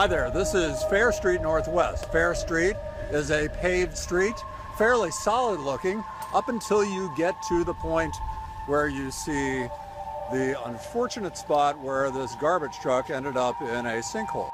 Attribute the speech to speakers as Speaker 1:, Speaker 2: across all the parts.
Speaker 1: Hi there, this is Fair Street Northwest. Fair Street is a paved street, fairly solid looking, up until you get to the point where you see the unfortunate spot where this garbage truck ended up in a sinkhole.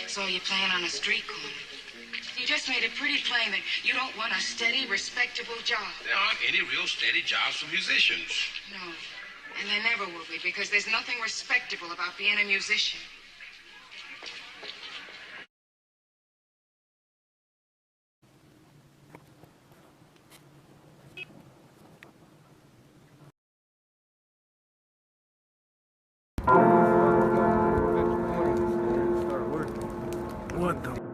Speaker 2: Saw you playing on a street corner. You just made it pretty plain that you don't want a steady, respectable job.
Speaker 3: There aren't any real steady jobs for musicians.
Speaker 2: No, and there never will be, because there's nothing respectable about being a musician.
Speaker 4: What the?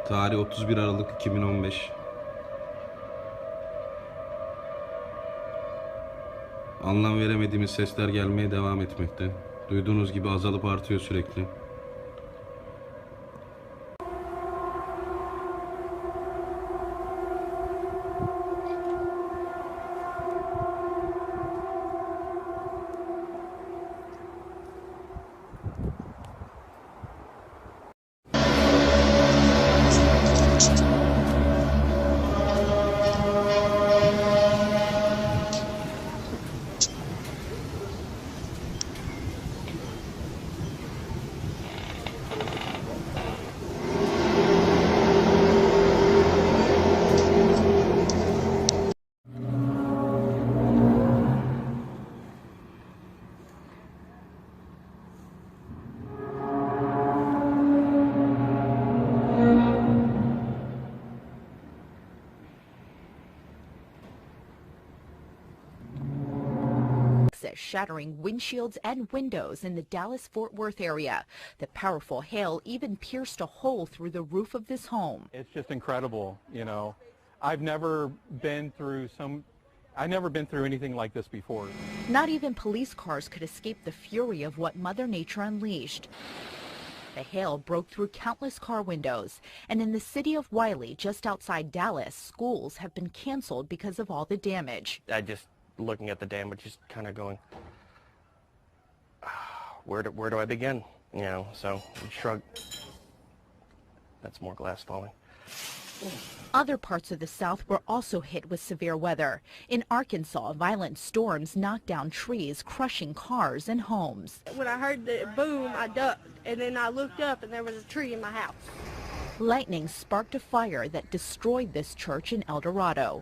Speaker 5: Tarih 31 Aralık 2015. Anlam veremediğimiz sesler gelmeye devam etmekte. Duyduğunuz gibi azalıp artıyor sürekli.
Speaker 6: Shattering windshields and windows in the Dallas-Fort Worth area. The powerful hail even pierced a hole through the roof of this home.
Speaker 7: It's just incredible, you know. I've never been through anything like this before.
Speaker 6: Not even police cars could escape the fury of what Mother Nature unleashed. The hail broke through countless car windows, and in the city of Wiley, just outside Dallas, schools have been canceled because of all the damage.
Speaker 8: Looking at the damage, just kind of going, where do I begin? You know, so we shrug. That's more glass falling.
Speaker 6: Other parts of the South were also hit with severe weather. In Arkansas, violent storms knocked down trees, crushing cars and homes.
Speaker 9: When I heard the boom, I ducked, and then I looked up, and there was a tree in my house.
Speaker 6: Lightning sparked a fire that destroyed this church in El Dorado.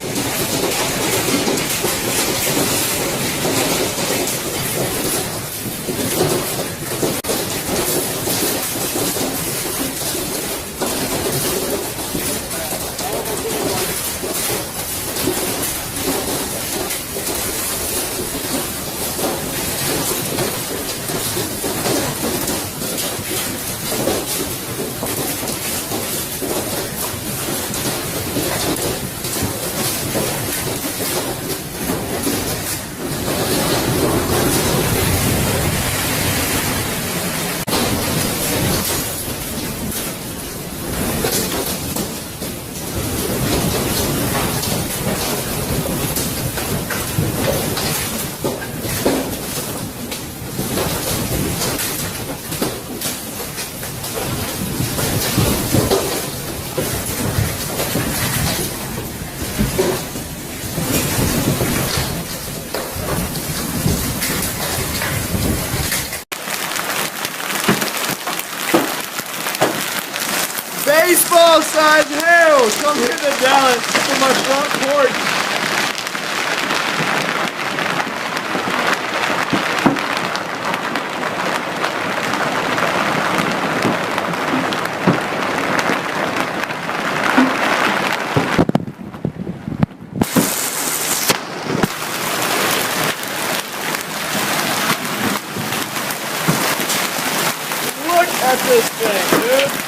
Speaker 10: Baseball-sized hail! Come hit the Dallas from my front porch! Look at this thing, dude!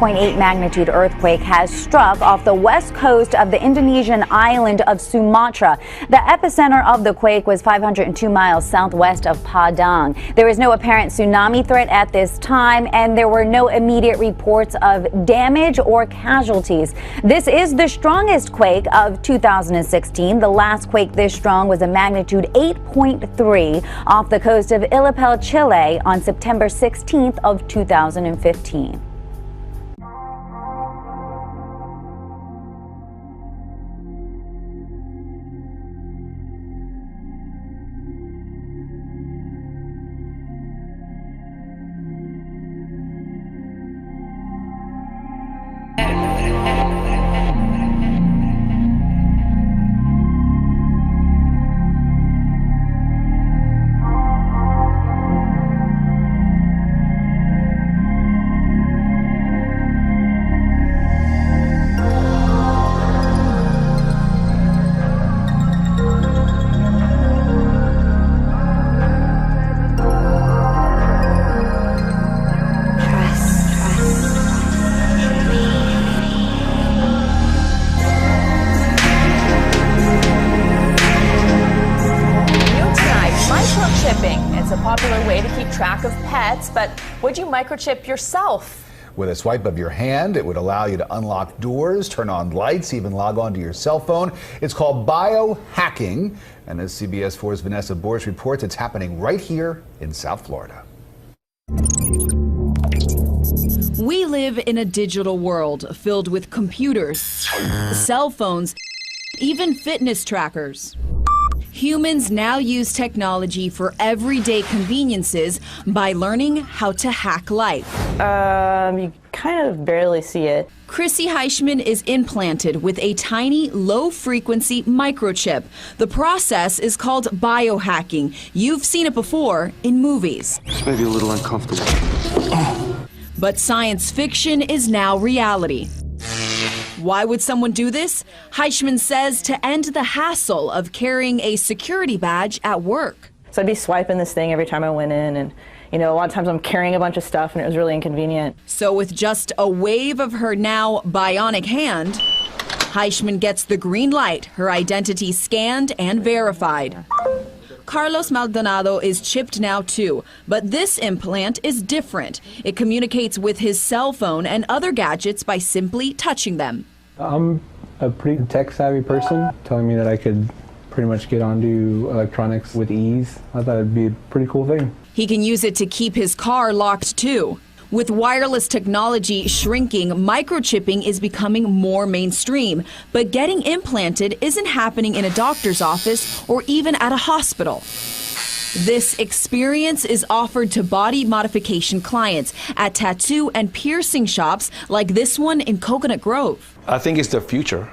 Speaker 11: 6.8 magnitude earthquake has struck off the west coast of the Indonesian island of Sumatra. The epicenter of the quake was 502 miles southwest of Padang. There is no apparent tsunami threat at this time, and there were no immediate reports of damage or casualties. This is the strongest quake of 2016. The last quake this strong was a magnitude 8.3 off the coast of Illapel, Chile on September 16th of 2015.
Speaker 12: But would you microchip yourself?
Speaker 13: With a swipe of your hand, it would allow you to unlock doors, turn on lights, even log on to your cell phone. It's called biohacking. And as CBS 4's Vanessa Borsch reports, it's happening right here in South Florida.
Speaker 14: We live in a digital world filled with computers, cell phones, even fitness trackers. Humans now use technology for everyday conveniences by learning how to hack life.
Speaker 15: You kind of barely see it.
Speaker 14: Chrissy Heischman is implanted with a tiny, low-frequency microchip. The process is called biohacking. You've seen it before in movies.
Speaker 16: This may be a little uncomfortable.
Speaker 14: But science fiction is now reality. Why would someone do this? Heischman says to end the hassle of carrying a security badge at work.
Speaker 15: So I'd be swiping this thing every time I went in, and a lot of times I'm carrying a bunch of stuff and it was really inconvenient.
Speaker 14: So with just a wave of her now bionic hand, Heischman gets the green light, her identity scanned and verified. Carlos Maldonado is chipped now too, but this implant is different. It communicates with his cell phone and other gadgets by simply touching them.
Speaker 17: I'm a pretty tech-savvy person, telling me that I could pretty much get onto electronics with ease. I thought it'd be a pretty cool thing.
Speaker 14: He can use it to keep his car locked too. With wireless technology shrinking, microchipping is becoming more mainstream. But getting implanted isn't happening in a doctor's office or even at a hospital. This experience is offered to body modification clients at tattoo and piercing shops like this one in Coconut Grove.
Speaker 18: I think it's the future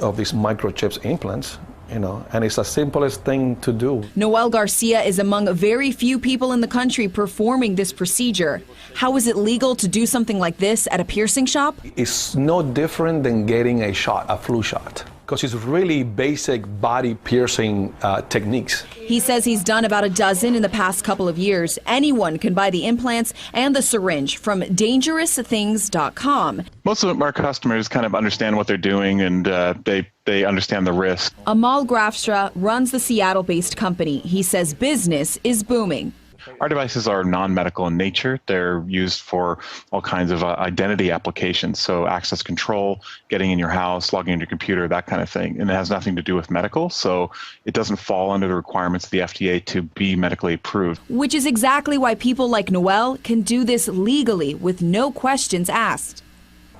Speaker 18: of these microchips implants. And it's the simplest thing to do.
Speaker 14: Noel Garcia is among very few people in the country performing this procedure. How is it legal to do something like this at a piercing shop?
Speaker 18: It's no different than getting a shot, a flu shot, because it's really basic body piercing techniques.
Speaker 14: He says he's done about a dozen in the past couple of years. Anyone can buy the implants and the syringe from dangerousthings.com.
Speaker 19: Most of our customers kind of understand what they're doing, and they understand the risk.
Speaker 14: Amal Grafstra runs the Seattle-based company. He says business is booming.
Speaker 19: Our devices are non-medical in nature. They're used for all kinds of identity applications, so access control, getting in your house, logging into your computer, that kind of thing. And it has nothing to do with medical, so it doesn't fall under the requirements of the FDA to be medically approved.
Speaker 14: Which is exactly why people like Noel can do this legally with no questions asked.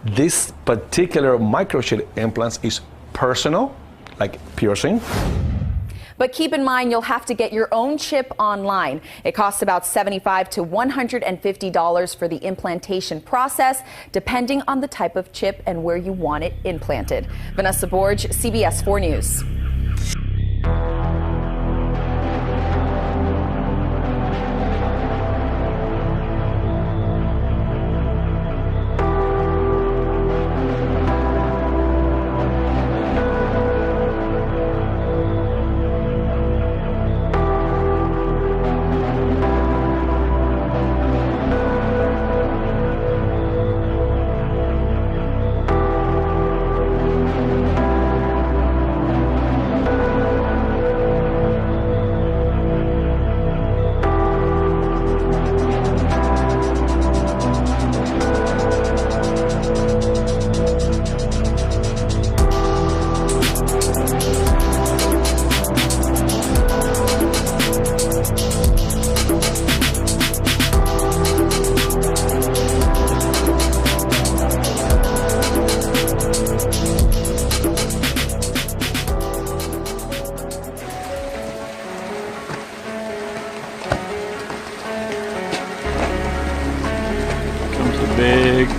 Speaker 18: This particular microchip implants is personal, like piercing.
Speaker 12: But keep in mind, you'll have to get your own chip online. It costs about $75 to $150 for the implantation process, depending on the type of chip and where you want it implanted. Vanessa Borsch, CBS 4 News.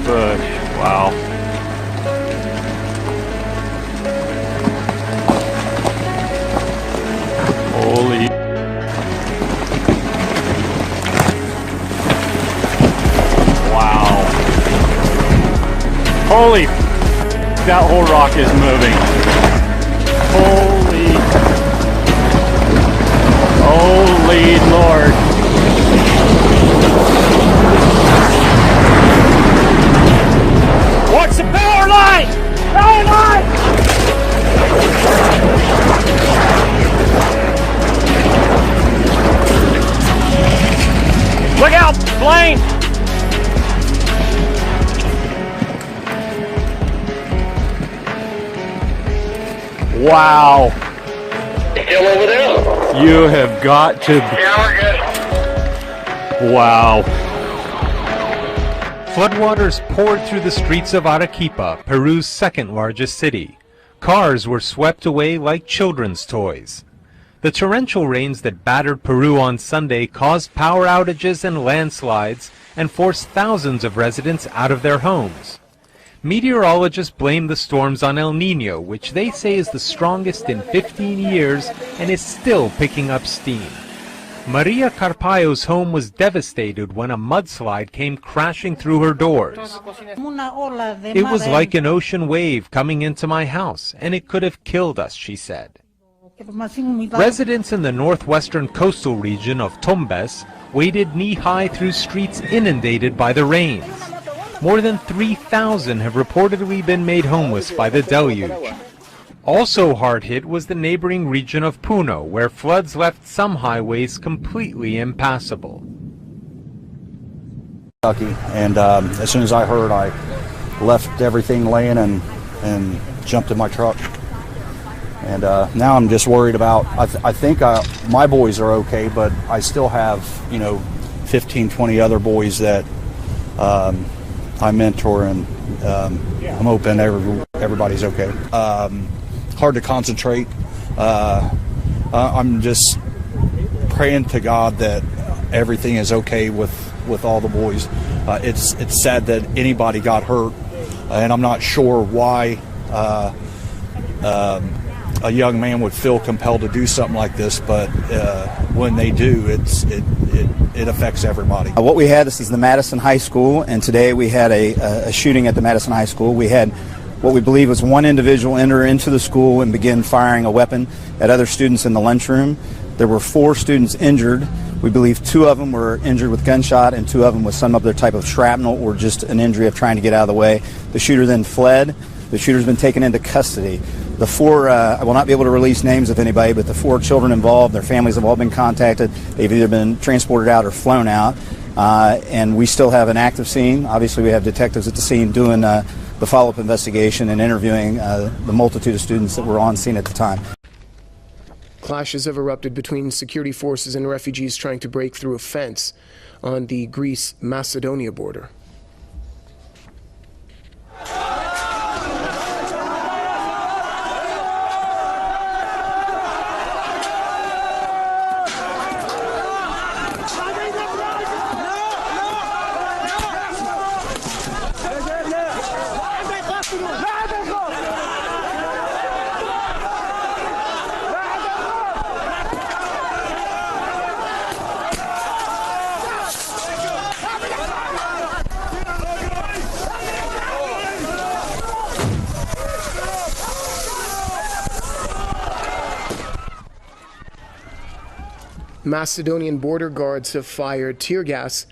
Speaker 16: bush. Wow. Holy. Wow. Holy. That whole rock is moving. Holy. Holy Lord. Watch the power line! Power line! Look out, plane! Wow.
Speaker 20: Still over there?
Speaker 16: You have got to...
Speaker 20: Yeah, we're good.
Speaker 16: Wow.
Speaker 21: Floodwaters poured through the streets of Arequipa, Peru's second largest city. Cars were swept away like children's toys. The torrential rains that battered Peru on Sunday caused power outages and landslides and forced thousands of residents out of their homes. Meteorologists blame the storms on El Niño, which they say is the strongest in 15 years and is still picking up steam. Maria Carpayo's home was devastated when a mudslide came crashing through her doors. It was like an ocean wave coming into my house, and it could have killed us, she said. Residents in the northwestern coastal region of Tumbes waded knee-high through streets inundated by the rains. More than 3,000 have reportedly been made homeless by the deluge. Also hard hit was the neighboring region of Puno, where floods left some highways completely impassable.
Speaker 22: And as soon as I heard, I left everything laying and jumped in my truck. And now I'm just worried about, I think my boys are okay, but I still have, 15, 20 other boys that I mentor, and I'm hoping everybody's okay. Hard to concentrate. I'm just praying to God that everything is okay with all the boys. It's sad that anybody got hurt, and I'm not sure why a young man would feel compelled to do something like this, but when they do, it affects everybody.
Speaker 23: What we had, this is the Madison High School, and today we had a shooting at the Madison High School. We had what we believe was one individual enter into the school and begin firing a weapon at other students in the lunchroom. There were 4 students injured. We believe 2 of them were injured with gunshot and 2 of them with some other type of shrapnel or just an injury of trying to get out of the way. The shooter then fled. The shooter's been taken into custody. The 4, I will not be able to release names of anybody, but the 4 children involved, their families have all been contacted. They've either been transported out or flown out. And we still have an active scene. Obviously, we have detectives at the scene doing the follow-up investigation and interviewing the multitude of students that were on scene at the time.
Speaker 24: Clashes have erupted between security forces and refugees trying to break through a fence on the Greece-Macedonia border. Macedonian border guards have fired tear gas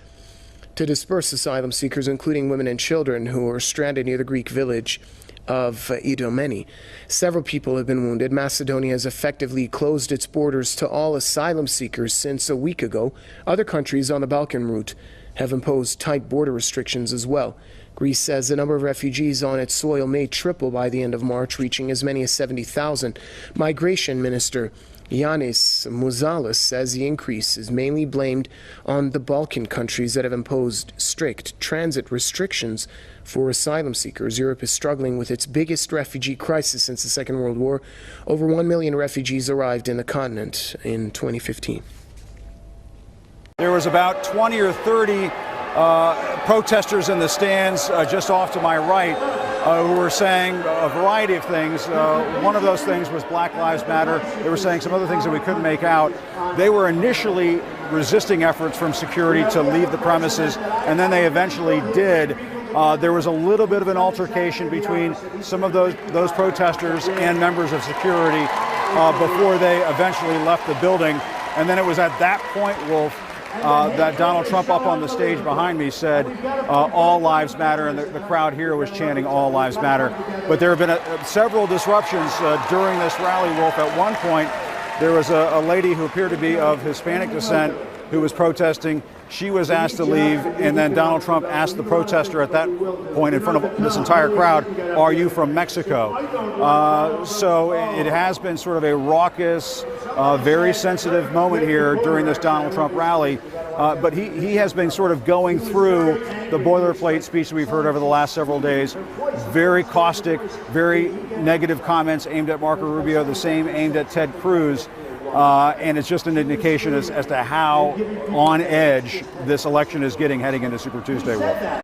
Speaker 24: to disperse asylum seekers, including women and children who are stranded near the Greek village of Idomeni. Several people have been wounded. Macedonia has effectively closed its borders to all asylum seekers since a week ago. Other countries on the Balkan route have imposed tight border restrictions as well. Greece says the number of refugees on its soil may triple by the end of March, reaching as many as 70,000. Migration Minister Yanis Mouzalis says the increase is mainly blamed on the Balkan countries that have imposed strict transit restrictions for asylum seekers. Europe is struggling with its biggest refugee crisis since the Second World War. Over 1 million refugees arrived in the continent in 2015.
Speaker 25: There was about 20 or 30
Speaker 22: protesters in the stands just off to my right who were saying a variety of things. One of those things was Black Lives Matter. They were saying some other things that we couldn't make out. They were initially resisting efforts from security to leave the premises, and then they eventually did. There was a little bit of an altercation between some of those protesters and members of security before they eventually left the building. And then it was at that point, Wolf, that Donald Trump up on the stage behind me said, all lives matter, and the crowd here was chanting all lives matter. But there have been several disruptions during this rally, Wolf. At one point, there was a lady who appeared to be of Hispanic descent who was protesting. She was asked to leave, and then Donald Trump asked the protester at that point in front of this entire crowd, are you from Mexico? So it has been sort of a raucous, very sensitive moment here during this Donald Trump rally. But he has been sort of going through the boilerplate speech that we've heard over the last several days. Very caustic, very negative comments aimed at Marco Rubio, the same aimed at Ted Cruz. And it's just an indication as to how on edge this election is getting heading into Super Tuesday. Wolf.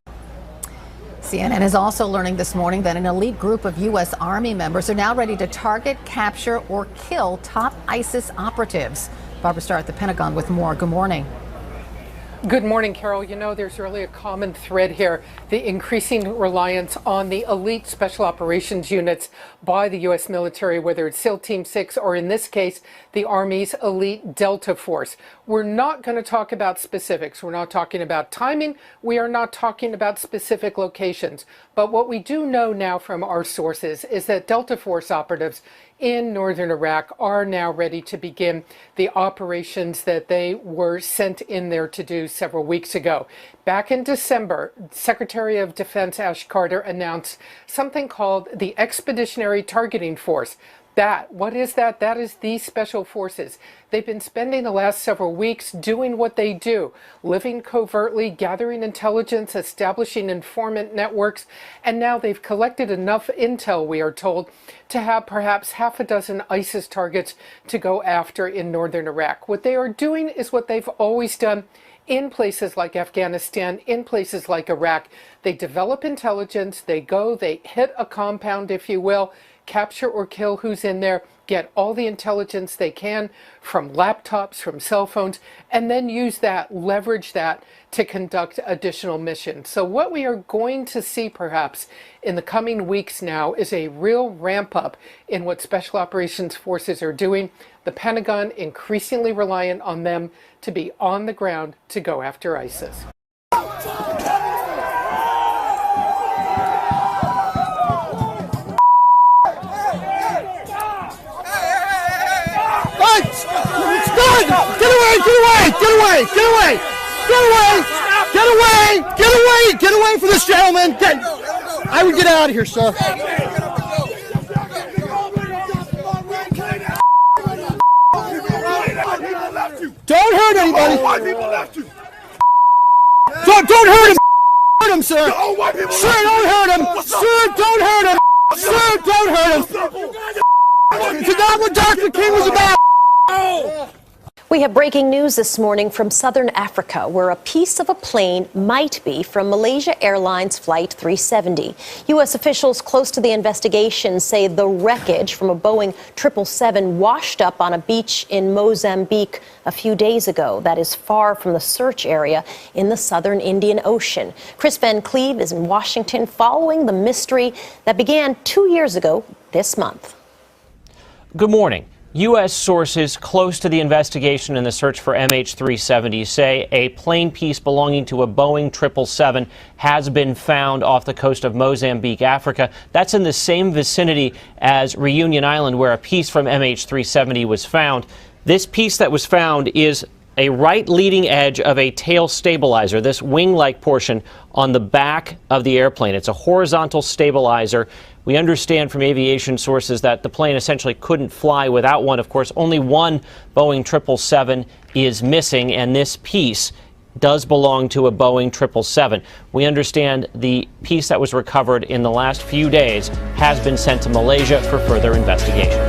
Speaker 1: CNN is also learning this morning that an elite group of U.S. Army members are now ready to target, capture, or kill top ISIS operatives. Barbara Starr at the Pentagon with more. Good morning.
Speaker 2: Good morning, Carol. You know, there's really a common thread here, the increasing reliance on the elite special operations units by the U.S. military, whether it's SEAL Team 6 or in this case, the Army's elite Delta Force. We're not going to talk about specifics. We're not talking about timing. We are not talking about specific locations. But what we do know now from our sources is that Delta Force operatives in northern Iraq are now ready to begin the operations that they were sent in there to do several weeks ago. Back in December, Secretary of Defense Ash Carter announced something called the Expeditionary Targeting Force. What is that? That is these special forces. They've been spending the last several weeks doing what they do, living covertly, gathering intelligence, establishing informant networks, and now they've collected enough intel, we are told, to have perhaps half a dozen ISIS targets to go after in northern Iraq. What they are doing is what they've always done in places like Afghanistan, in places like Iraq. They develop intelligence, they go, they hit a compound, if you will, capture or kill who's in there, get all the intelligence they can from laptops, from cell phones, and then use that, leverage that to conduct additional missions. So what we are going to see perhaps in the coming weeks now is a real ramp up in what special operations forces are doing. The Pentagon increasingly reliant on them to be on the ground to go after ISIS.
Speaker 10: Get away! Get away! Get away! Get away! Get away! Get away! Get away! Get away from this gentleman! I would get out of here, sir. Don't hurt anybody! Don't hurt him! Hurt him, sir! Sir, don't hurt him! Sir, don't hurt him! Sir, don't hurt him! It's not what Dr. King was about!
Speaker 3: We have breaking news this morning from southern Africa, where a piece of a plane might be from Malaysia Airlines Flight 370. U.S. officials close to the investigation say the wreckage from a Boeing 777 washed up on a beach in Mozambique a few days ago. That is far from the search area in the southern Indian Ocean. Chris Van Cleve is in Washington following the mystery that began 2 years ago this month.
Speaker 4: Good morning. U.S. sources close to the investigation in the search for MH370 say a plane piece belonging to a Boeing 777 has been found off the coast of Mozambique, Africa. That's in the same vicinity as Reunion Island, where a piece from MH370 was found. This piece that was found is a right leading edge of a tail stabilizer, this wing-like portion on the back of the airplane. It's a horizontal stabilizer. We understand from aviation sources that the plane essentially couldn't fly without one. Of course, only one Boeing 777 is missing, and this piece does belong to a Boeing 777. We understand the piece that was recovered in the last few days has been sent to Malaysia for further investigation.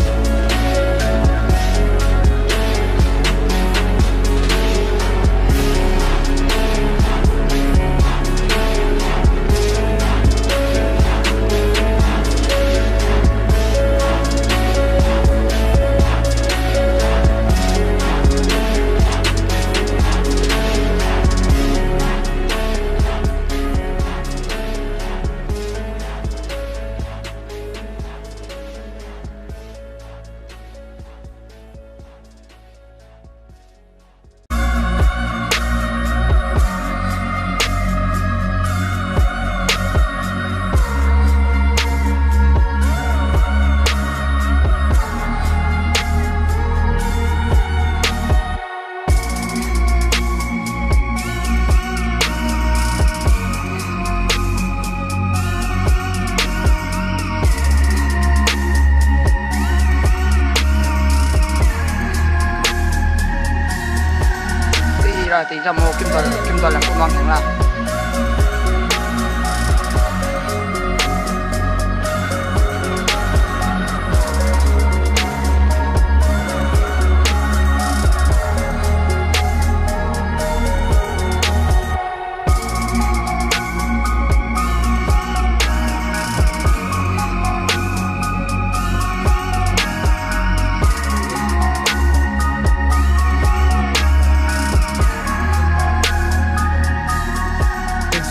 Speaker 5: thì ra mua kim loại làm công ngon nhận ra.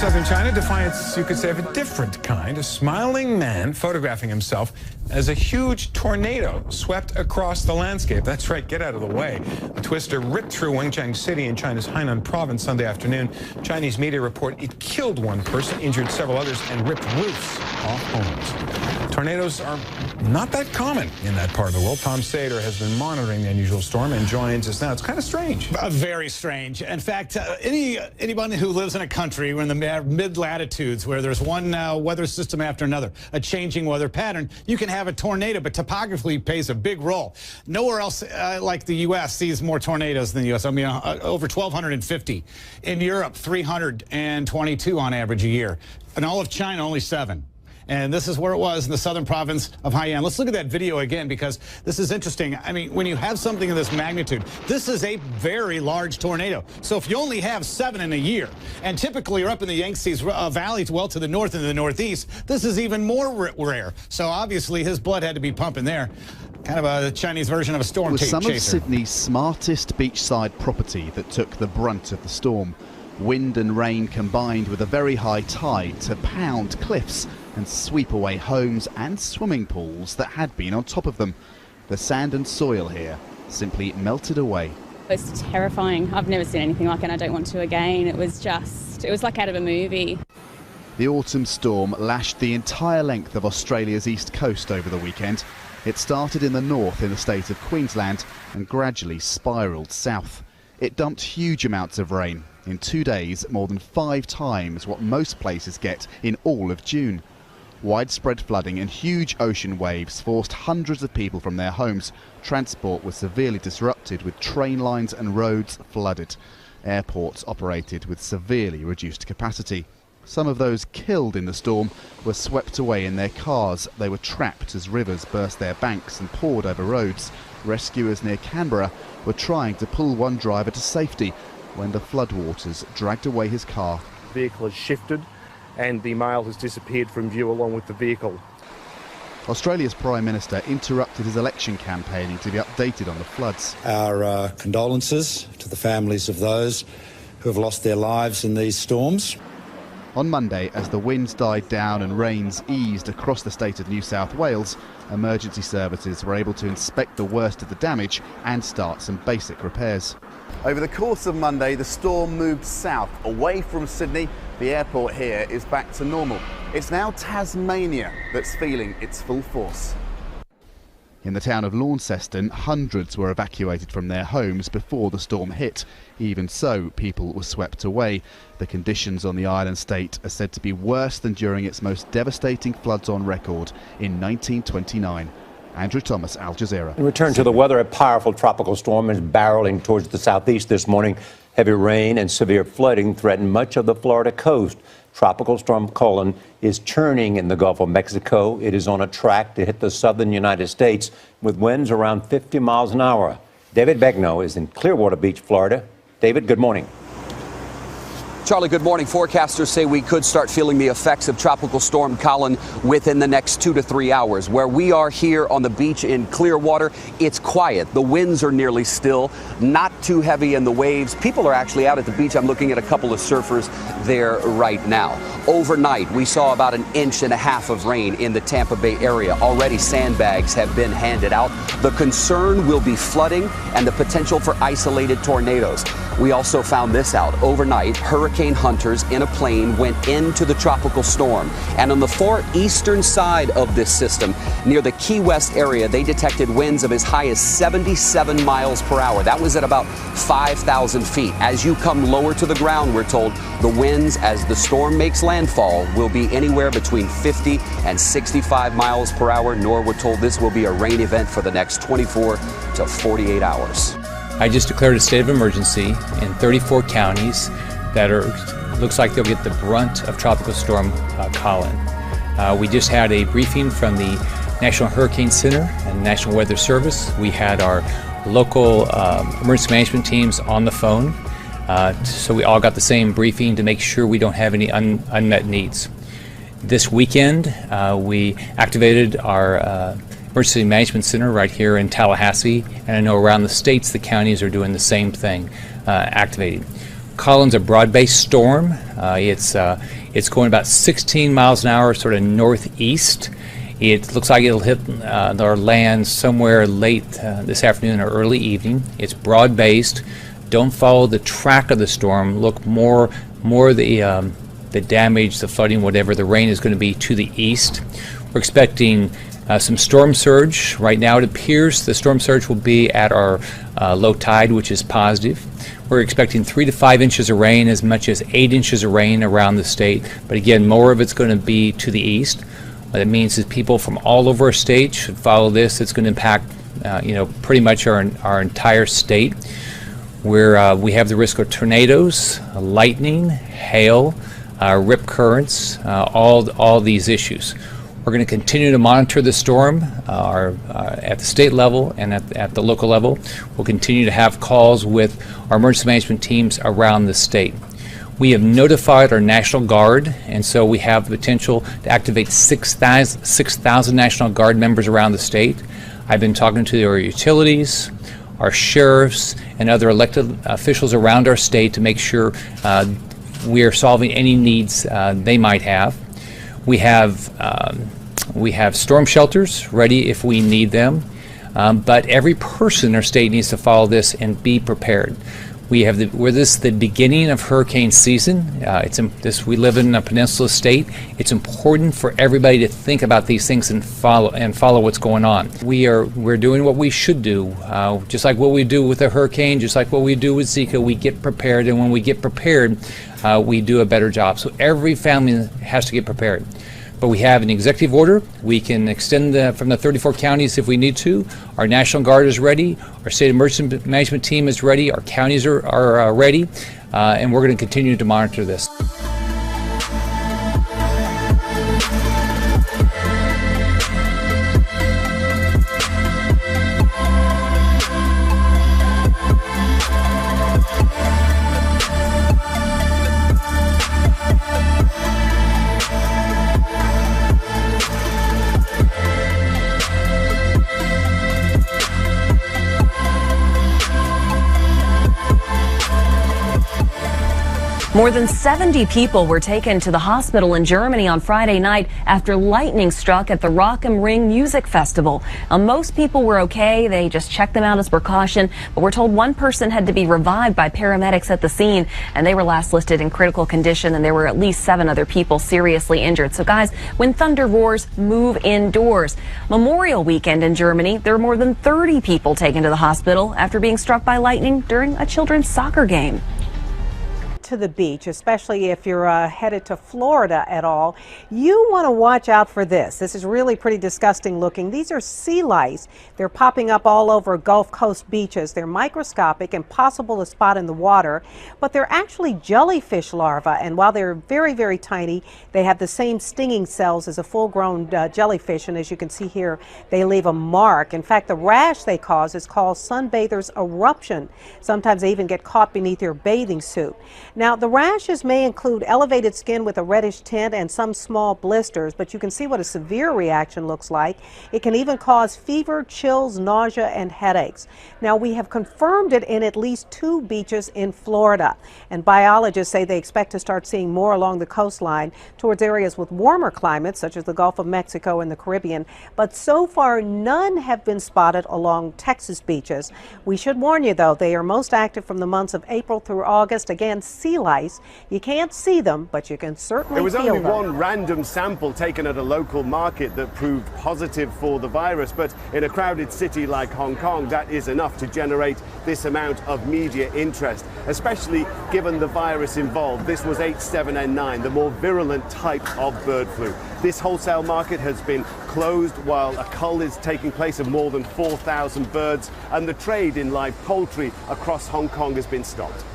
Speaker 7: Southern China, defiance, you could say, of a different kind. A smiling man photographing himself as a huge tornado swept across the landscape. That's right, get out of the way. A twister ripped through Wenchang City in China's Hainan province Sunday afternoon. Chinese media report it killed one person, injured several others, and ripped roofs off homes. Tornadoes are not that common in that part of the world. Tom Sater has been monitoring the unusual storm and joins us now. It's kind of strange.
Speaker 8: Very strange. In fact, anybody who lives in a country where in the mid-latitudes where there's one weather system after another, a changing weather pattern, you can have a tornado, but topography plays a big role. Nowhere else like the U.S. sees more tornadoes than the U.S. I mean, over 1,250. In Europe, 322 on average a year. In all of China, only 7. And this is where it was in the southern province of Haiyan. Let's look at that video again, because this is interesting. I mean, when you have something of this magnitude, this is a very large tornado. So if you only have 7 in a year, and typically you're up in the Yangtze Valley, well to the north and the northeast, this is even more rare. So obviously his blood had to be pumping there. Kind of a Chinese version of a storm chaser.
Speaker 9: It was some of Sydney's smartest beachside property that took the brunt of the storm. Wind and rain combined with a very high tide to pound cliffs and sweep away homes and swimming pools that had been on top of them. The sand and soil here simply melted away.
Speaker 25: It was terrifying. I've never seen anything like it and I don't want to again. It was like out of a movie.
Speaker 9: The autumn storm lashed the entire length of Australia's east coast over the weekend. It started in the north in the state of Queensland and gradually spiralled south. It dumped huge amounts of rain. In 2 days, more than 5 times what most places get in all of June. Widespread flooding and huge ocean waves forced hundreds of people from their homes. Transport was severely disrupted, with train lines and roads flooded. Airports operated with severely reduced capacity. Some of those killed in the storm were swept away in their cars. They were trapped as rivers burst their banks and poured over roads. Rescuers near Canberra were trying to pull one driver to safety when the floodwaters dragged away his car.
Speaker 26: The vehicle has shifted and the male has disappeared from view along with the vehicle.
Speaker 9: Australia's Prime Minister interrupted his election campaigning to be updated on the floods.
Speaker 27: Our condolences to the families of those who have lost their lives in these storms.
Speaker 9: On Monday, as the winds died down and rains eased across the state of New South Wales, emergency services were able to inspect the worst of the damage and start some basic repairs.
Speaker 23: Over the course of Monday, the storm moved south, away from Sydney. The airport here is back to normal. It's now Tasmania that's feeling its full force.
Speaker 9: In the town of Launceston, hundreds were evacuated from their homes before the storm hit. Even so, people were swept away. The conditions on the island state are said to be worse than during its most devastating floods on record in 1929. Andrew Thomas, Al Jazeera.
Speaker 28: In return to the weather, a powerful tropical storm is barreling towards the southeast this morning. Heavy rain and severe flooding threaten much of the Florida coast. Tropical storm Colin is churning in the Gulf of Mexico. It is on a track to hit the southern United States with winds around 50 miles an hour. David Begnaud is in Clearwater Beach, Florida. David, good morning.
Speaker 29: Charlie, good morning. Forecasters say we could start feeling the effects of Tropical Storm Colin within the next 2 to 3 hours. Where we are here on the beach in Clearwater, it's quiet. The winds are nearly still, not too heavy in the waves. People are actually out at the beach. I'm looking at a couple of surfers there right now. Overnight, we saw about 1.5 inches of rain in the Tampa Bay area. Already sandbags have been handed out. The concern will be flooding and the potential for isolated tornadoes. We also found this out. Overnight, hurricane hunters in a plane went into the tropical storm. And on the far eastern side of this system, near the Key West area, they detected winds of as high as 77 miles per hour. That was at about 5,000 feet. As you come lower to the ground, we're told the winds as the storm makes landfall will be anywhere between 50 and 65 miles per hour. Nor we're told this will be a rain event for the next 24 to 48 hours.
Speaker 6: I just declared a state of emergency in 34 counties that looks like they'll get the brunt of Tropical Storm Colin. We just had a briefing from the National Hurricane Center and National Weather Service. We had our local emergency management teams on the phone, so we all got the same briefing to make sure we don't have any unmet needs. This weekend, we activated our Emergency Management Center right here in Tallahassee, and I know around the states the counties are doing the same thing, activating. Colin's a broad-based storm. It's going about 16 miles an hour, sort of northeast. It looks like it'll hit our land somewhere late this afternoon or early evening. It's broad-based. Don't follow the track of the storm. Look more the damage, the flooding, whatever the rain is going to be to the east. We're expecting some storm surge. Right now it appears the storm surge will be at our low tide, which is positive. We're expecting 3 to 5 inches of rain, as much as 8 inches of rain around the state. But again, more of it's going to be to the east. What that means is people from all over our state should follow this. It's going to impact, pretty much our entire state. We have the risk of tornadoes, lightning, hail, rip currents, all these issues. We're going to continue to monitor the storm at the state level and at the local level. We'll continue to have calls with our emergency management teams around the state. We have notified our National Guard, and so we have the potential to activate 6,000 National Guard members around the state. I've been talking to our utilities, our sheriffs, and other elected officials around our state to make sure we are solving any needs they might have. We have storm shelters ready if we need them, but every person in our state needs to follow this and be prepared. This is the beginning of hurricane season. We live in a peninsula state. It's important for everybody to think about these things and follow what's going on. We're doing what we should do, just like what we do with a hurricane, just like what we do with Zika. We get prepared, and when we get prepared, we do a better job. So every family has to get prepared. But we have an executive order. We can extend from the 34 counties if we need to. Our National Guard is ready. Our state emergency management team is ready. Our counties are ready. And we're going to continue to monitor this.
Speaker 11: More than 70 people were taken to the hospital in Germany on Friday night after lightning struck at the Rock am Ring Music Festival. Now, most people were okay. They just checked them out as precaution, but we're told one person had to be revived by paramedics at the scene, and they were last listed in critical condition, and there were at least 7 other people seriously injured. So guys, when thunder roars, move indoors. Memorial weekend in Germany, there were more than 30 people taken to the hospital after being struck by lightning during a children's soccer game.
Speaker 12: To the beach, especially if you're headed to Florida at all, you want to watch out for this. This is really pretty disgusting looking. These are sea lice. They're popping up all over Gulf Coast beaches. They're microscopic, impossible to spot in the water, but they're actually jellyfish larvae, and while they're very, very tiny, they have the same stinging cells as a full-grown jellyfish, and as you can see here, they leave a mark. In fact, the rash they cause is called sunbather's eruption. Sometimes they even get caught beneath your bathing suit. Now, the rashes may include elevated skin with a reddish tint and some small blisters, but you can see what a severe reaction looks like. It can even cause fever, chills, nausea, and headaches. Now, we have confirmed it in at least 2 beaches in Florida, and biologists say they expect to start seeing more along the coastline towards areas with warmer climates, such as the Gulf of Mexico and the Caribbean, but so far none have been spotted along Texas beaches. We should warn you, though, they are most active from the months of April through August. Again, sea sea lice. You can't see them, but you can certainly
Speaker 13: There was
Speaker 12: feel
Speaker 13: only
Speaker 12: them.
Speaker 13: one random sample taken at a local market that proved positive for the virus, but in a crowded city like Hong Kong, that is enough to generate this amount of media interest, especially given the virus involved. This was H7N9, the more virulent type of bird flu. This wholesale market has been closed while a cull is taking place of more than 4,000 birds, and the trade in live poultry across Hong Kong has been stopped.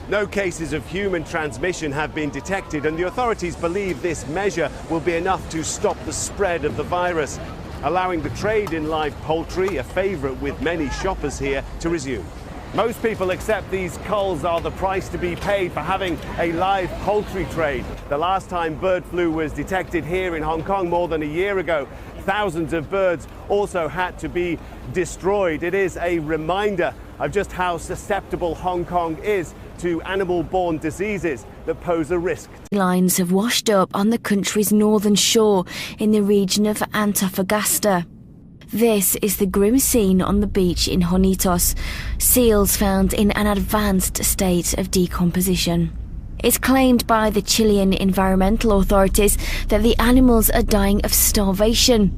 Speaker 13: No cases of human transmission have been detected, and the authorities believe this measure will be enough to stop the spread of the virus, allowing the trade in live poultry, a favourite with many shoppers here, to resume. Most people accept these culls are the price to be paid for having a live poultry trade. The last time bird flu was detected here in Hong Kong more than a year ago, thousands of birds also had to be destroyed. It is a reminder of just how susceptible Hong Kong is to animal-borne diseases that pose a risk.
Speaker 14: Lines have washed up on the country's northern shore in the region of Antofagasta. This is the grim scene on the beach in Jonitos, seals found in an advanced state of decomposition. It's claimed by the Chilean environmental authorities that the animals are dying of starvation.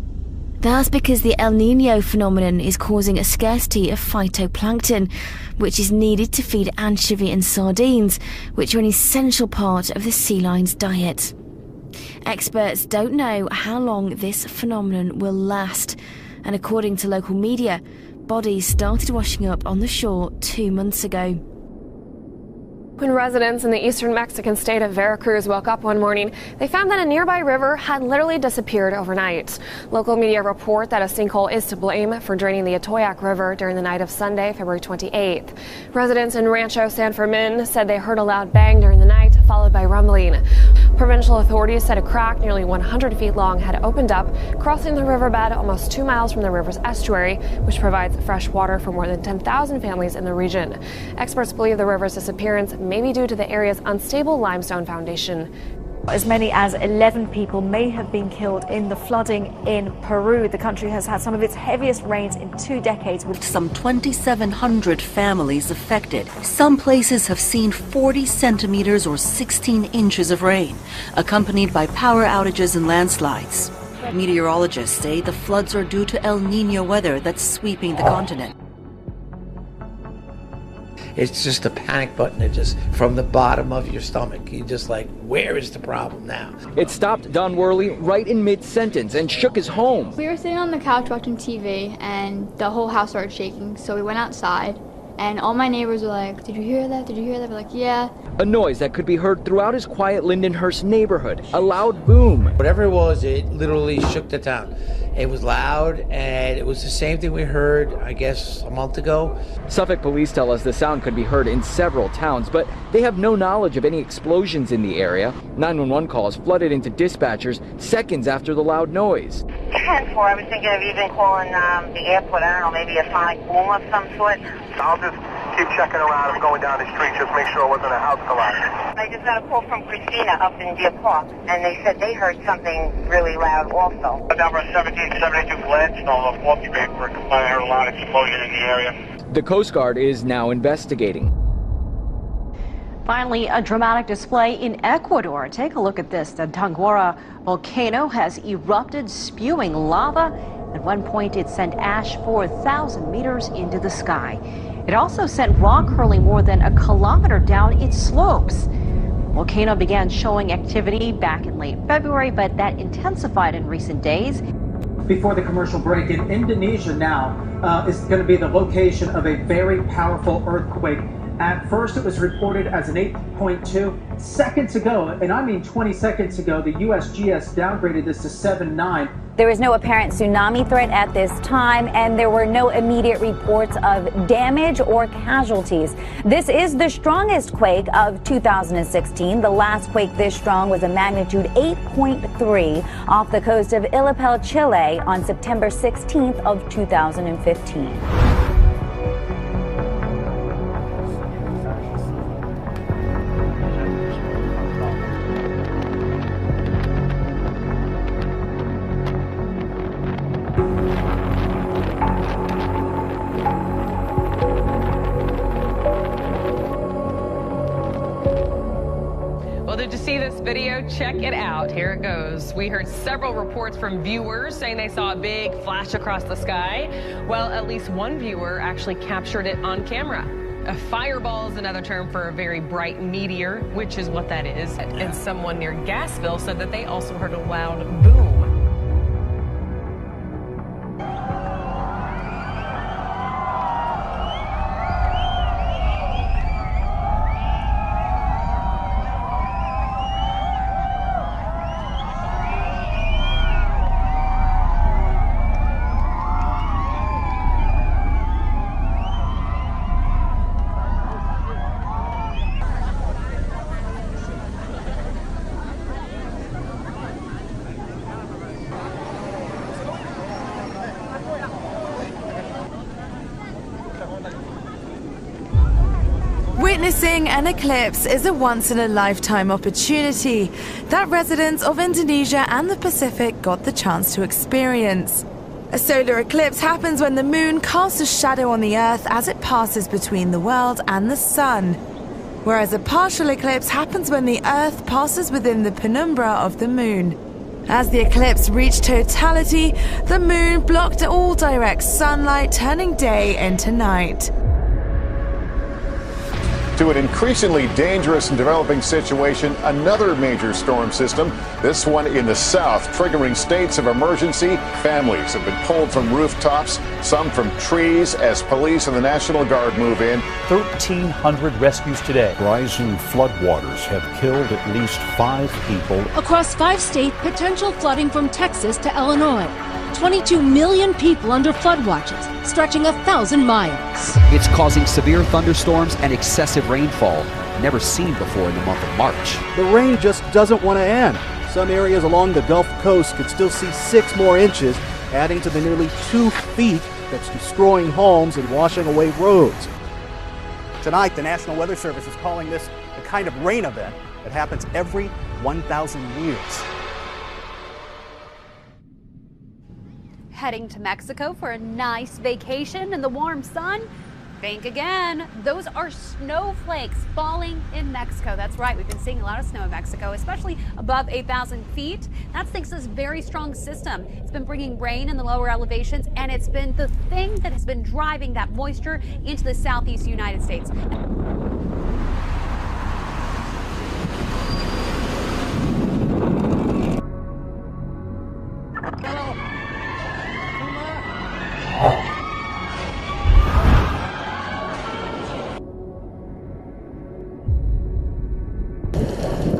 Speaker 14: That's because the El Niño phenomenon is causing a scarcity of phytoplankton, which is needed to feed anchovy and sardines, which are an essential part of the sea line's diet. Experts don't know how long this phenomenon will last, and according to local media, bodies started washing up on the shore 2 months ago.
Speaker 15: When residents in the eastern Mexican state of Veracruz woke up one morning, they found that a nearby river had literally disappeared overnight. Local media report that a sinkhole is to blame for draining the Atoyac River during the night of Sunday, February 28th. Residents in Rancho San Fermin said they heard a loud bang during the night, followed by rumbling. Provincial authorities said a crack nearly 100 feet long had opened up, crossing the riverbed almost 2 miles from the river's estuary, which provides fresh water for more than 10,000 families in the region. Experts believe the river's disappearance may be due to the area's unstable limestone foundation.
Speaker 16: As many as 11 people may have been killed in the flooding in Peru. The country has had some of its heaviest rains in 2 decades, with
Speaker 17: some 2,700 families affected. Some places have seen 40 centimeters or 16 inches of rain, accompanied by power outages and landslides. Meteorologists say the floods are due to El Niño weather that's sweeping the continent.
Speaker 18: It's just a panic button. It just, from the bottom of your stomach, you're just like, where is the problem now?
Speaker 19: It stopped Don Worley right in mid-sentence and shook his home.
Speaker 20: We were sitting on the couch watching TV and the whole house started shaking, so we went outside and all my neighbors were like, "Did you hear that? Did you hear that?" We're like, "Yeah."
Speaker 19: A noise that could be heard throughout his quiet Lindenhurst neighborhood. A loud boom.
Speaker 18: Whatever it was, it literally shook the town. It was loud, and it was the same thing we heard, I guess, a month ago.
Speaker 19: Suffolk police tell us the sound could be heard in several towns, but they have no knowledge of any explosions in the area. 911 calls flooded into dispatchers seconds after the loud noise.
Speaker 21: 10-4, I was thinking of even calling the airport, I don't know, maybe a sonic boom of some sort.
Speaker 30: I'll just keep checking around and going down the street, just make sure it wasn't a house collapse.
Speaker 21: I just got a call from Christina up in Deer Park, and they said they heard something really loud also.
Speaker 30: Number 1772 Gladstone, a walkie paper, I heard a loud explosion in the area.
Speaker 19: The Coast Guard is now investigating.
Speaker 16: Finally, a dramatic display in Ecuador. Take a look at this. The Tanguara volcano has erupted, spewing lava. At one point, it sent ash 4,000 meters into the sky. It also sent rock hurling more than a kilometer down its slopes. The volcano began showing activity back in late February, but that intensified in recent days.
Speaker 31: Before the commercial break, in Indonesia now is going to be the location of a very powerful earthquake. At first, it was reported as an 8.2. Seconds ago, and I mean 20 seconds ago, the USGS downgraded this to 7.9.
Speaker 32: There is no apparent tsunami threat at this time, and there were no immediate reports of damage or casualties. This is the strongest quake of 2016. The last quake this strong was a magnitude 8.3 off the coast of Illapel, Chile on September 16th of 2015.
Speaker 1: see this video, check it out. Here it goes. We heard several reports from viewers saying they saw a big flash across the sky. Well, at least one viewer actually captured it on camera. A fireball is another term for a very bright meteor, which is what that is. And someone near Gassville said that they also heard a loud boom.
Speaker 2: Witnessing an eclipse is a once-in-a-lifetime opportunity that residents of Indonesia and the Pacific got the chance to experience. A solar eclipse happens when the moon casts a shadow on the Earth as it passes between the world and the sun, whereas a partial eclipse happens when the Earth passes within the penumbra of the moon. As the eclipse reached totality, the moon blocked all direct sunlight, turning day into night.
Speaker 3: To an increasingly dangerous and developing situation, another major storm system, this one in the south, triggering states of emergency. Families have been pulled from rooftops, some from trees, as police and the National Guard move in.
Speaker 4: 1,300 rescues today.
Speaker 5: Rising floodwaters have killed at least 5 people.
Speaker 7: Across 5 states, potential flooding from Texas to Illinois. 22 million people under flood watches, stretching 1,000 miles.
Speaker 29: It's causing severe thunderstorms and excessive rainfall, never seen before in the month of March.
Speaker 8: The rain just doesn't want to end. Some areas along the Gulf Coast could still see 6 more inches, adding to the nearly 2 feet that's destroying homes and washing away roads. Tonight, the National Weather Service is calling this the kind of rain event that happens every 1,000 years.
Speaker 10: Heading to Mexico for a nice vacation in the warm sun? Think again. Those are snowflakes falling in Mexico. That's right. We've been seeing a lot of snow in Mexico, especially above 8,000 feet. That's thanks to this very strong system. It's been bringing rain in the lower elevations, and it's been the thing that has been driving that moisture into the southeast United States.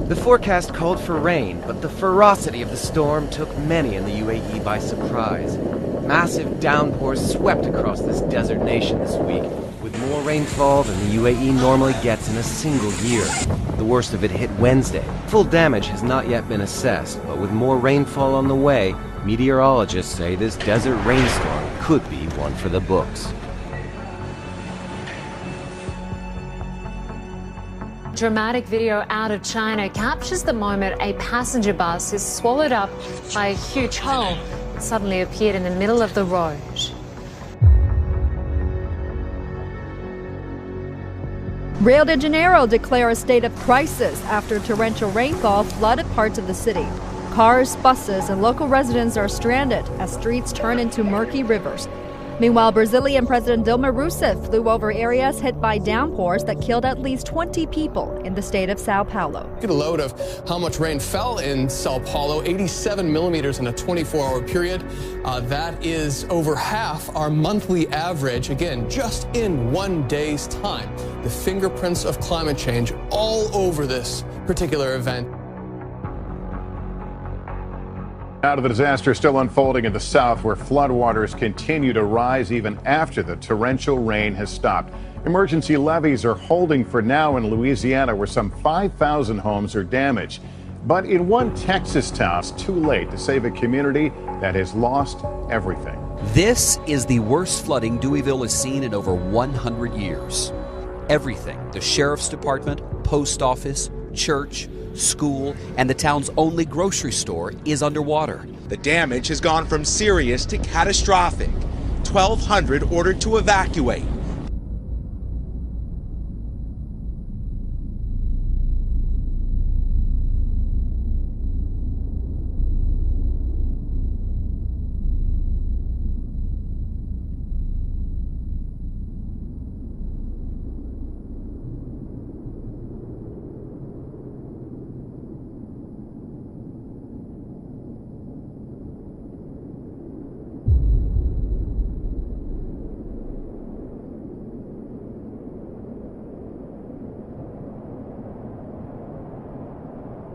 Speaker 22: The forecast called for rain, but the ferocity of the storm took many in the UAE by surprise. Massive downpours swept across this desert nation this week, with more rainfall than the UAE normally gets in a single year. The worst of it hit Wednesday. Full damage has not yet been assessed, but with more rainfall on the way, meteorologists say this desert rainstorm could be one for the books.
Speaker 24: Dramatic video out of China captures the moment a passenger bus is swallowed up by a huge hole that suddenly appeared in the middle of the road.
Speaker 25: Rio de Janeiro declares a state of crisis after torrential rainfall flooded parts of the city. Cars, buses, and local residents are stranded as streets turn into murky rivers. Meanwhile, Brazilian President Dilma Rousseff flew over areas hit by downpours that killed at least 20 people in the state of Sao Paulo.
Speaker 26: Get a load of how much rain fell in Sao Paulo, 87 millimeters in a 24-hour period. That is over half our monthly average, again, just in one day's time. The fingerprints of climate change all over this particular event.
Speaker 3: Now to the disaster still unfolding in the south, where floodwaters continue to rise even after the torrential rain has stopped. Emergency levees are holding for now in Louisiana, where some 5,000 homes are damaged. But in one Texas town, it's too late to save a community that has lost everything.
Speaker 29: This is the worst flooding Deweyville has seen in over 100 years. Everything, the sheriff's department, post office, church, school, and the town's only grocery store is underwater.
Speaker 33: The damage has gone from serious to catastrophic. 1,200 ordered to evacuate.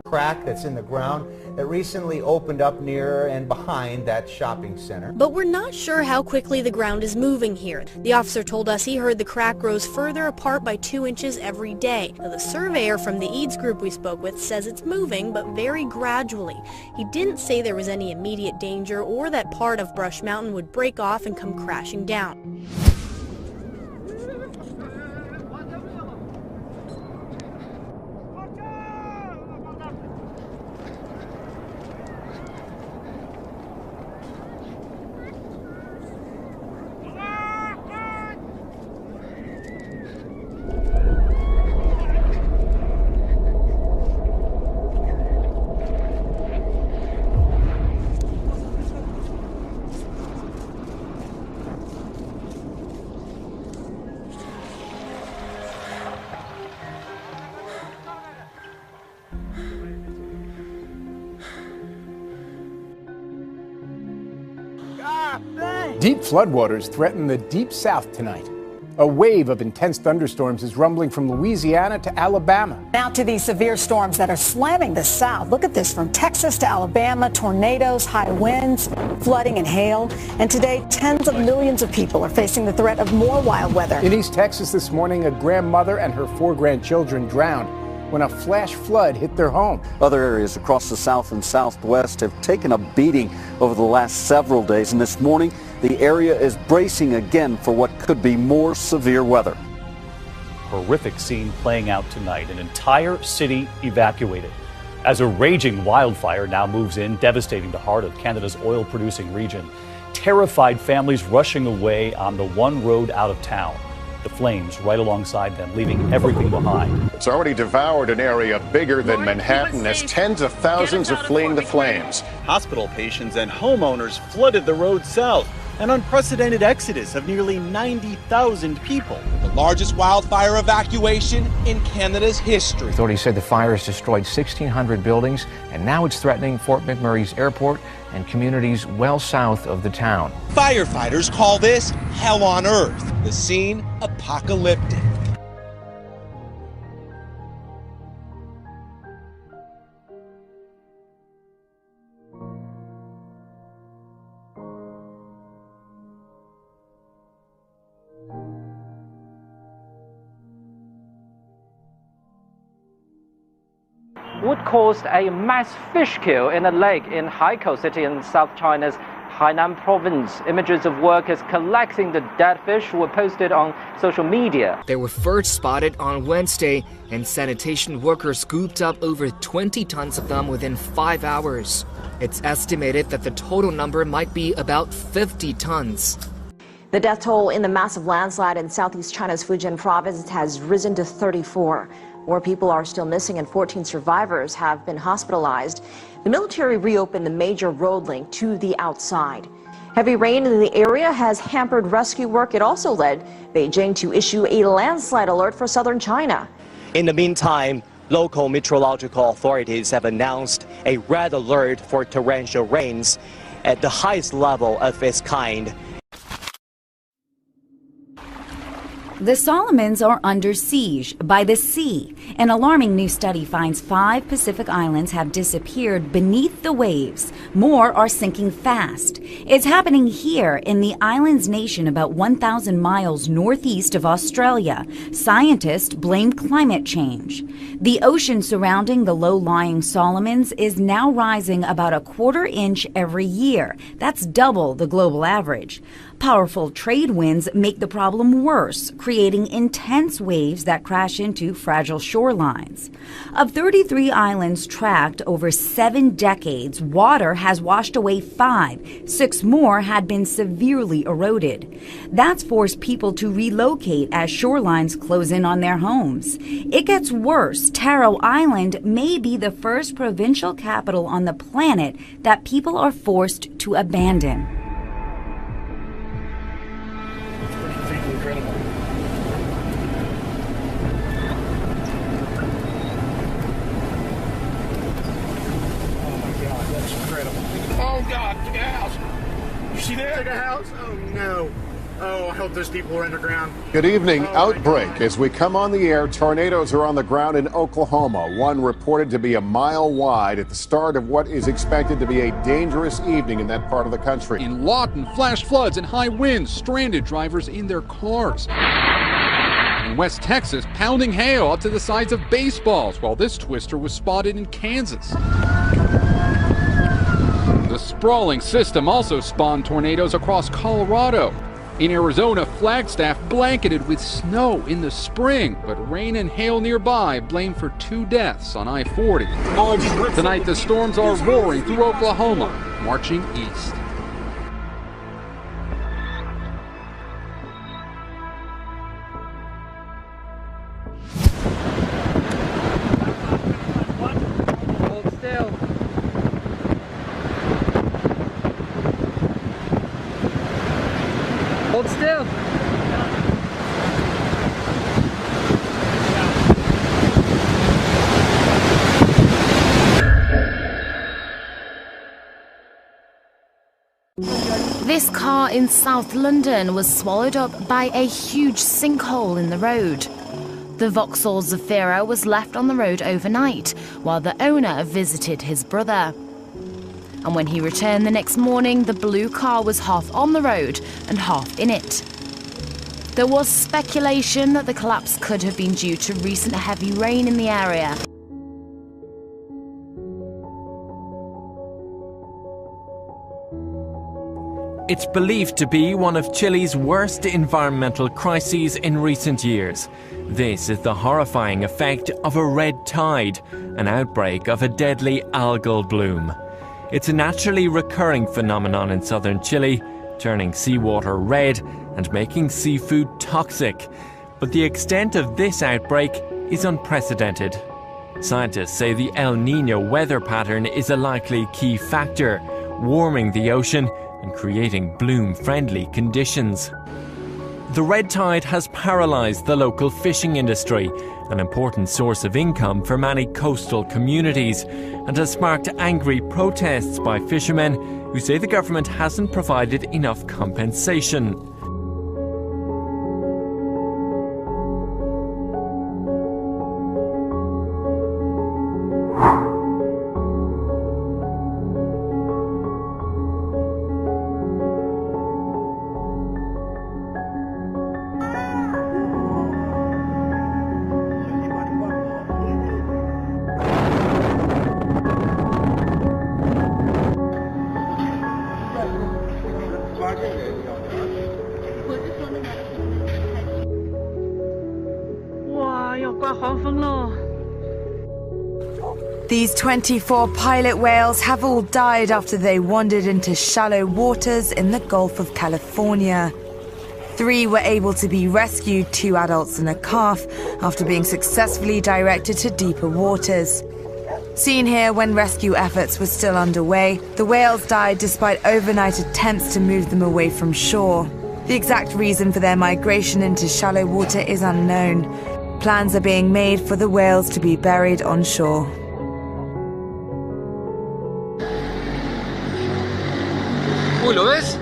Speaker 6: crack that's in the ground that recently opened up near and behind that shopping center.
Speaker 9: But we're not sure how quickly the ground is moving here. The officer told us he heard the crack grows further apart by 2 inches every day. Now, the surveyor from the EADS group we spoke with says it's moving, but very gradually. He didn't say there was any immediate danger or that part of Brush Mountain would break off and come crashing down.
Speaker 11: Deep floodwaters threaten the deep south tonight. A wave of intense thunderstorms is rumbling from Louisiana to Alabama.
Speaker 12: Now to these severe storms that are slamming the south. Look at this, from Texas to Alabama, tornadoes, high winds, flooding and hail. And today, tens of millions of people are facing the threat of more wild weather.
Speaker 11: In East Texas this morning, a grandmother and her 4 grandchildren drowned when a flash flood hit their home.
Speaker 13: Other areas across the south and southwest have taken a beating over the last several days, and this morning the area is bracing again for what could be more severe weather.
Speaker 4: Horrific scene playing out tonight. An entire city evacuated as a raging wildfire now moves in, devastating the heart of Canada's oil-producing region. Terrified families rushing away on the one road out of town. The flames right alongside them, leaving everything behind.
Speaker 3: It's already devoured an area bigger than Manhattan as tens of thousands are fleeing the flames.
Speaker 14: Hospital patients and homeowners flooded the road south. An unprecedented exodus of nearly 90,000 people.
Speaker 33: The largest wildfire evacuation in Canada's history.
Speaker 15: Authorities said the fire has destroyed 1,600 buildings, and now it's threatening Fort McMurray's airport and communities well south of the town.
Speaker 33: Firefighters call this hell on earth. The scene apocalyptic.
Speaker 17: What caused a mass fish kill in a lake in Haikou City in South China's Hainan province. Images of workers collecting the dead fish were posted on social media.
Speaker 18: They were first spotted on Wednesday, and sanitation workers scooped up over 20 tons of them within 5 hours. It's estimated that the total number might be about 50 tons.
Speaker 16: The death toll in the massive landslide in southeast China's Fujian province has risen to 34. More people are still missing and 14 survivors have been hospitalized. The military reopened the major road link to the outside. Heavy rain in the area has hampered rescue work. It also led Beijing to issue a landslide alert for southern China.
Speaker 20: In the meantime, local meteorological authorities have announced a red alert for torrential rains at the highest level of its kind.
Speaker 23: The Solomons are under siege by the sea. An alarming new study finds 5 Pacific islands have disappeared beneath the waves. More are sinking fast. It's happening here in the island's nation about 1,000 miles northeast of Australia. Scientists blame climate change. The ocean surrounding the low-lying Solomons is now rising about a 1/4 inch every year. That's double the global average. Powerful trade winds make the problem worse, creating intense waves that crash into fragile shorelines. Of 33 islands tracked over 7 decades, water has washed away 5. 6 more had been severely eroded. That's forced people to relocate as shorelines close in on their homes. It gets worse. Taro Island may be the first provincial capital on the planet that people are forced to abandon.
Speaker 27: Incredible. Oh my God, that's incredible. Oh God, look at the house. You see that? Look at the house? Oh no. Oh, I hope those people are underground.
Speaker 3: Good evening. Outbreak. As we come on the air, tornadoes are on the ground in Oklahoma. One reported to be a mile wide at the start of what is expected to be a dangerous evening in that part of the country.
Speaker 1: In Lawton, flash floods and high winds stranded drivers in their cars. In West Texas, pounding hail up to the size of baseballs, while this twister was spotted in Kansas. The sprawling system also spawned tornadoes across Colorado. In Arizona, Flagstaff blanketed with snow in the spring, but rain and hail nearby blamed for 2 deaths on I-40. Tonight, the storms are roaring through Oklahoma, marching east.
Speaker 17: Hold still. Hold still.
Speaker 2: This car in South London was swallowed up by a huge sinkhole in the road. The Vauxhall Zafira was left on the road overnight while the owner visited his brother. And when he returned the next morning, the blue car was half on the road and half in it. There was speculation that the collapse could have been due to recent heavy rain in the area.
Speaker 5: It's believed to be one of Chile's worst environmental crises in recent years. This is the horrifying effect of a red tide, an outbreak of a deadly algal bloom. It's a naturally recurring phenomenon in southern Chile, turning seawater red and making seafood toxic. But the extent of this outbreak is unprecedented. Scientists say the El Niño weather pattern is a likely key factor, warming the ocean and creating bloom-friendly conditions. The red tide has paralysed the local fishing industry, an important source of income for many coastal communities, and has sparked angry protests by fishermen who say the government hasn't provided enough compensation.
Speaker 7: These 24 pilot whales have all died after they wandered into shallow waters in the Gulf of California. 3 were able to be rescued, 2 adults and a calf, after being successfully directed to deeper waters. Seen here when rescue efforts were still underway, the whales died despite overnight attempts to move them away from shore. The exact reason for their migration into shallow water is unknown. Plans are being made for the whales to be buried on shore.
Speaker 1: Uy, ¿lo ves?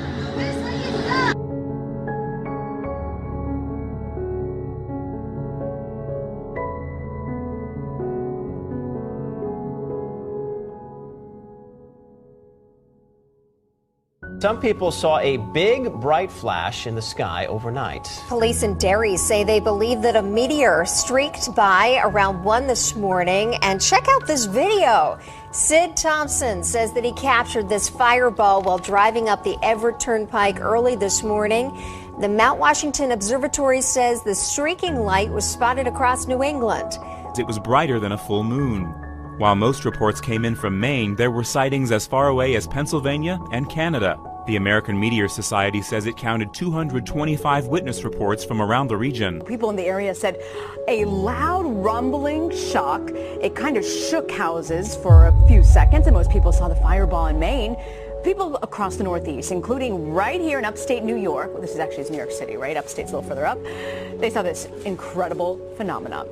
Speaker 8: Some people saw a big, bright flash in the sky overnight.
Speaker 10: Police in Derry say they believe that a meteor streaked by around 1 this morning. And check out this video. Sid Thompson says that he captured this fireball while driving up the Everett Turnpike early this morning. The Mount Washington Observatory says the streaking light was spotted across New England.
Speaker 19: It was brighter than a full moon. While most reports came in from Maine, there were sightings as far away as Pennsylvania and Canada. The American Meteor Society says it counted 225 witness reports from around the region.
Speaker 21: People in the area said a loud rumbling shock. It kind of shook houses for a few seconds, and most people saw the fireball in Maine. People across the Northeast, including right here in upstate New York, well, this is actually New York City, right? Upstate's a little further up. They saw this incredible phenomenon.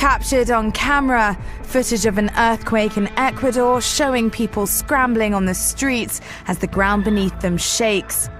Speaker 7: Captured on camera, footage of an earthquake in Ecuador showing people scrambling on the streets as the ground beneath them shakes.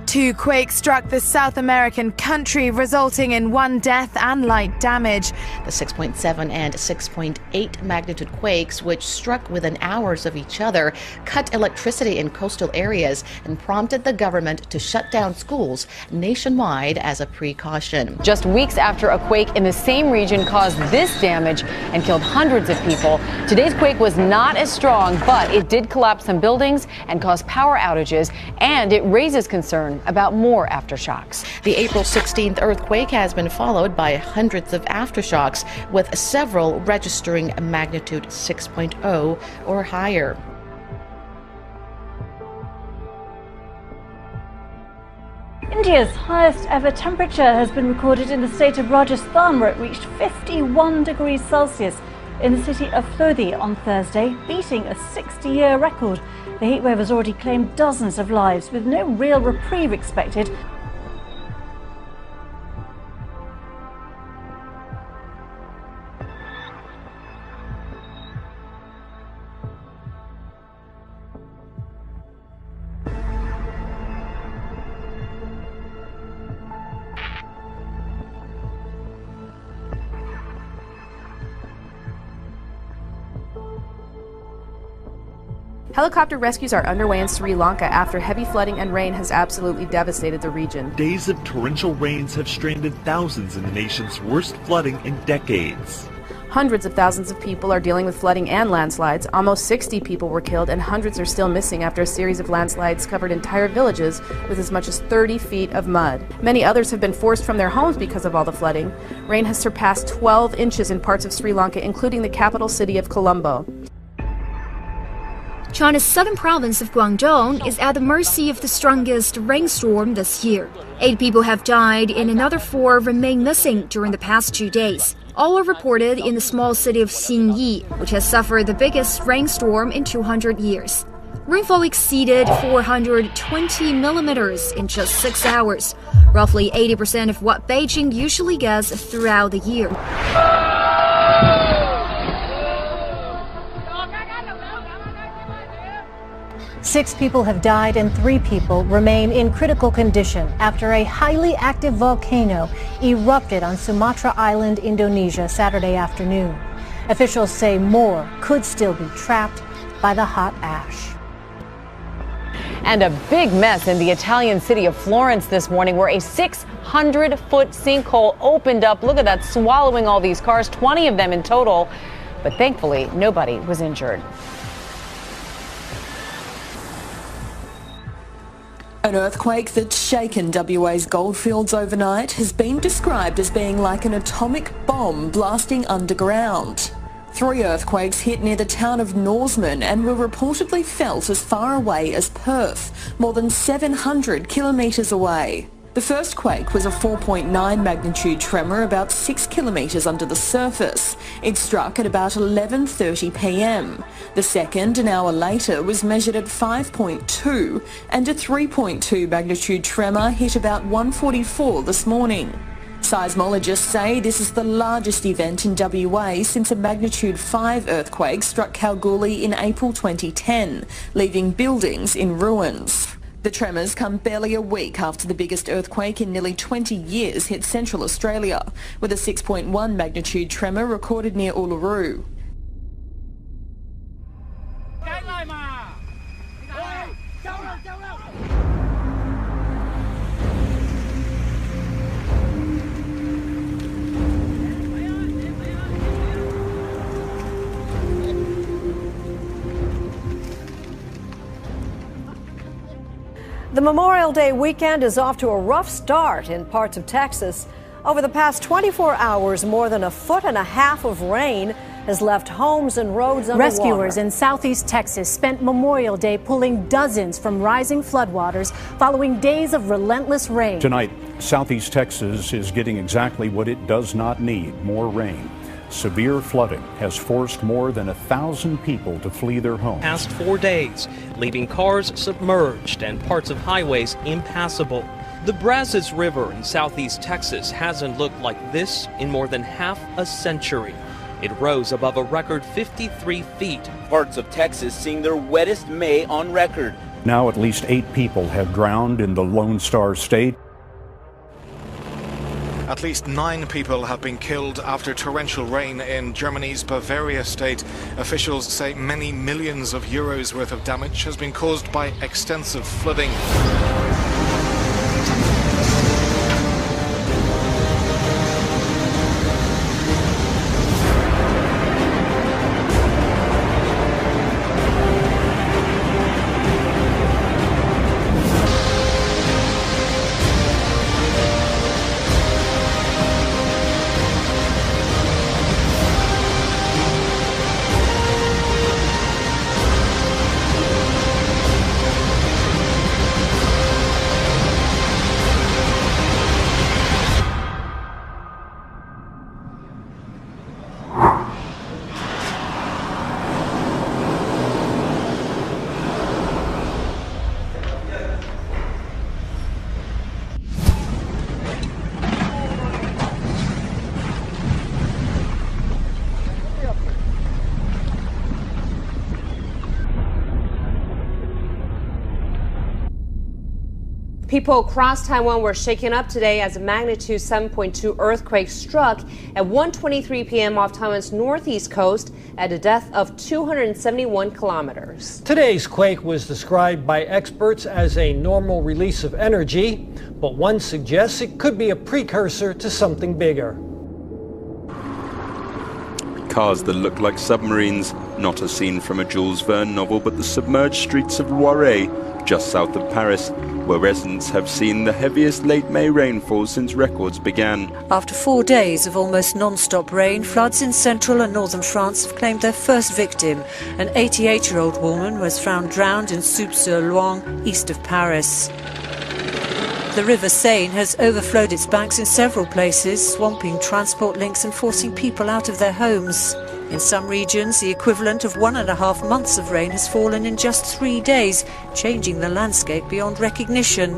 Speaker 7: 2 quakes struck the South American country, resulting in 1 death and light damage.
Speaker 6: The 6.7 and 6.8 magnitude quakes, which struck within hours of each other, cut electricity in coastal areas and prompted the government to shut down schools nationwide as a precaution.
Speaker 9: Just weeks after a quake in the same region caused this damage and killed hundreds of people, today's quake was not as strong, but it did collapse some buildings and cause power outages, and it raises concern about more aftershocks.
Speaker 6: The April 16th earthquake has been followed by hundreds of aftershocks, with several registering a magnitude 6.0 or higher.
Speaker 11: India's highest ever temperature has been recorded in the state of Rajasthan, where it reached 51 degrees Celsius in the city of Lodi on Thursday, beating a 60-year record. The heatwave has already claimed dozens of lives, with no real reprieve expected.
Speaker 12: Helicopter rescues are underway in Sri Lanka after heavy flooding and rain has absolutely devastated the region.
Speaker 22: Days of torrential rains have stranded thousands in the nation's worst flooding in decades.
Speaker 12: Hundreds of thousands of people are dealing with flooding and landslides. Almost 60 people were killed and hundreds are still missing after a series of landslides covered entire villages with as much as 30 feet of mud. Many others have been forced from their homes because of all the flooding. Rain has surpassed 12 inches in parts of Sri Lanka, including the capital city of Colombo.
Speaker 33: China's southern province of Guangdong is at the mercy of the strongest rainstorm this year. 8 people have died and another 4 remain missing during the past 2 days. All are reported in the small city of Xinyi, which has suffered the biggest rainstorm in 200 years. Rainfall exceeded 420 millimeters in just 6 hours, roughly 80% of what Beijing usually gets throughout the year.
Speaker 24: 6 people have died and 3 people remain in critical condition after a highly active volcano erupted on Sumatra Island, Indonesia, Saturday afternoon. Officials say more could still be trapped by the hot ash.
Speaker 9: And a big mess in the Italian city of Florence this morning, where a 600-foot sinkhole opened up. Look at that, swallowing all these cars, 20 of them in total. But thankfully, nobody was injured.
Speaker 25: An earthquake that's shaken WA's goldfields overnight has been described as being like an atomic bomb blasting underground. 3 earthquakes hit near the town of Norseman and were reportedly felt as far away as Perth, more than 700 kilometres away. The first quake was a 4.9 magnitude tremor about 6 kilometres under the surface. It struck at about 11:30 p.m. The second, an hour later, was measured at 5.2, and a 3.2 magnitude tremor hit about 1:44 this morning. Seismologists say this is the largest event in WA since a magnitude 5 earthquake struck Kalgoorlie in April 2010, leaving buildings in ruins. The tremors come barely a week after the biggest earthquake in nearly 20 years hit Central Australia, with a 6.1 magnitude tremor recorded near Uluru.
Speaker 26: The Memorial Day weekend is off to a rough start in parts of Texas. Over the past 24 hours, more than 1.5 feet of rain has left homes and roads underwater.
Speaker 24: Rescuers in southeast Texas spent Memorial Day pulling dozens from rising floodwaters following days of relentless rain.
Speaker 28: Tonight, southeast Texas is getting exactly what it does not need, more rain. Severe flooding has forced more than 1,000 people to flee their homes.
Speaker 29: Past 4 days, leaving cars submerged and parts of highways impassable.
Speaker 4: The Brazos River in southeast Texas hasn't looked like this in more than half a century. It rose above a record 53 feet.
Speaker 13: Parts of Texas seeing their wettest May on record.
Speaker 28: Now at least 8 people have drowned in the Lone Star State.
Speaker 14: At least 9 people have been killed after torrential rain in Germany's Bavaria state. Officials say many millions of euros worth of damage has been caused by extensive flooding.
Speaker 15: People across Taiwan were shaken up today as a magnitude 7.2 earthquake struck at 1:23 p.m. off Taiwan's northeast coast at a depth of 271 kilometers.
Speaker 16: Today's quake was described by experts as a normal release of energy, but one suggests it could be a precursor to something bigger.
Speaker 18: Cars that look like submarines, not a scene from a Jules Verne novel, but the submerged streets of Loiret, just south of Paris, where residents have seen the heaviest late May rainfall since records began.
Speaker 20: After 4 days of almost non-stop rain, floods in central and northern France have claimed their first victim. An 88-year-old woman was found drowned in Soupe-sur-Loing, east of Paris. The River Seine has overflowed its banks in several places, swamping transport links and forcing people out of their homes. In some regions, the equivalent of 1.5 months of rain has fallen in just 3 days, changing the landscape beyond recognition.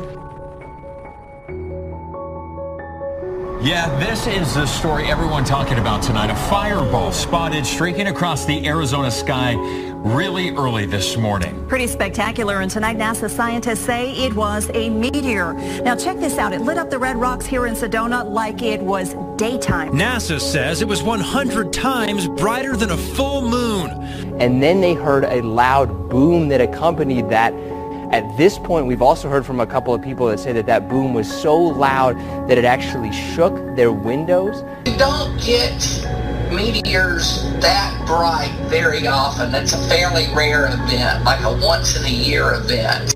Speaker 23: Yeah, this is the story everyone talking about tonight. A fireball spotted streaking across the Arizona sky really early this morning.
Speaker 27: Pretty spectacular, and tonight NASA scientists say it was a meteor. Now check this out. It lit up the red rocks here in Sedona like it was daytime.
Speaker 29: NASA says it was 100 times brighter than a full moon.
Speaker 30: And then they heard a loud boom that accompanied that. At this point, we've also heard from a couple of people that say that that boom was so loud that it actually shook their windows.
Speaker 31: You don't get meteors that bright very often. It's a fairly rare event, like a once-in-a-year event.